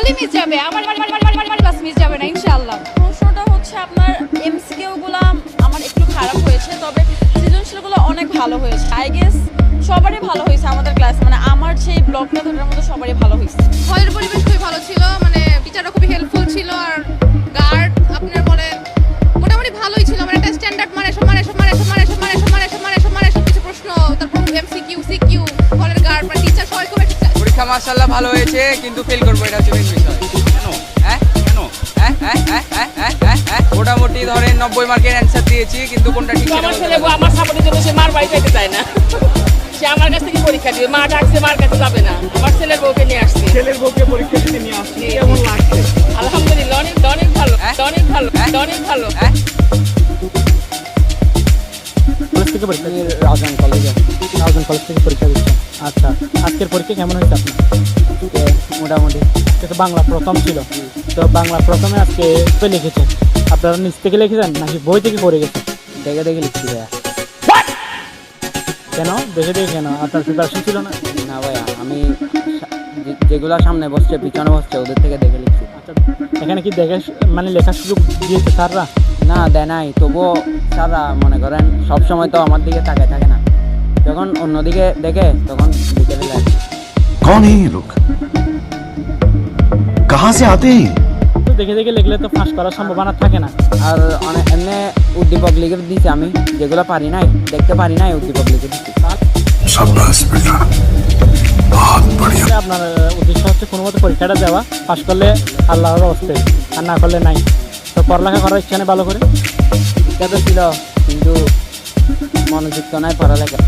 Fully miss যাবে, আমার class miss যাবে না ইনশাআল্লাহ। প্রশ্নটা হচ্ছে আপনার এমসিকিউগুলো আমার একটু খারাপ হয়েছে, তবে সৃজনশীলগুলো অনেক ভালো হয়েছে। আই গেস সবারই ভালো হয়েছে আমাদের ক্লাসে, মানে আমার সেই ব্লকটা ধরার মধ্যে সবারই ভালো হয়েছে। হলের পরিবেশ খুবই ভালো ছিল, মানে টিচাররা খুবই হেল্পফুল ছিল, আর গার্ড আপনার বলেন মোটামুটি ভালোই ছিল। মানে একটা স্ট্যান্ডার্ড সব কিছু প্রশ্ন, তারপর এমসিকিউ সিকিউ, হলের গার্ড মানে টিচার সবাই খুব একটা পরীক্ষা মাশাআল্লাহ ভালো হয়েছে, কিন্তু ফেল করবো, এটা হচ্ছে মেন বিষয়। কেন? মোটামুটি ধরেন 90 মার্কের অ্যান্সার দিয়েছি, কিন্তু কোনটা ঠিক সেটা আমার বলতে ছেলে পারবো না। আমার সাপোর্টের জন্য সে মার বাড়ি যেতে চায় না, সে আমার কাছ থেকে পরীক্ষা দিবে। মা ডাকছে, মার কাছে যাবে না, আমার ছেলের বউকে নিয়ে আসছে। ছেলের বউকে পরীক্ষা দিতে নিয়ে আসছি, কেমন লাগছে? আলহামদুলিল্লাহ, অনেক অনেক ভালো, অনেক ভালো, অনেক ভালো। কলেজ থেকে পরীক্ষা রাজধান কলেজ থেকে পরীক্ষা দিচ্ছেন। আচ্ছা, আজকের পরীক্ষা কেমন হয়েছে আপনার? মোটামুটি। তো বাংলা প্রথম ছিল, তো বাংলা প্রথমে আজকে তো লিখেছেন, আপনারা নিজ থেকে লিখেছেন নাকি বই থেকে পড়ে গেছেন? দেখে দেখে লিখছি ভাইয়া। কেন দেখে কেন? আপনার প্রিপারেশন ছিল না? না ভাইয়া, আমি যেগুলো সামনে বসছে পিছনে বসছে ওদের থেকে দেখে লিখছি। আচ্ছা, এখানে কি দেখে মানে লেখার সুযোগ দিয়েছে স্যাররা? না দেয় নাই, তবুও স্যাররা মনে করেন সব সময় তো আমার দিকে তাকায় থাকে না, যখন অন্যদিকে দেখে তখন লিখে ফেলে। कौन है ये लोग, कहाँ से आते हैं? তো দেখে লিখলে তো ফাঁস করার সম্ভাবনা থাকে না। আর অনেক এমনি উদ্দীপক লিখে দিয়েছি আমি, যেগুলো পারি নাই, দেখতে পারি নাই, উদ্দীপক লিখে দিচ্ছি। शाबाश बेटा, बहुत बढ़िया। আপনার উদ্দেশ্য হচ্ছে কোনো মতো পরীক্ষাটা দেওয়া, পাস করলে আল্লাহর হস্তে, আর না করলে নাই। তো পড়ালেখা করার ইচ্ছা নেই ভালো করে? ইচ্ছা তো ছিল, কিন্তু মনোযোগ তো নাই পড়ালেখা।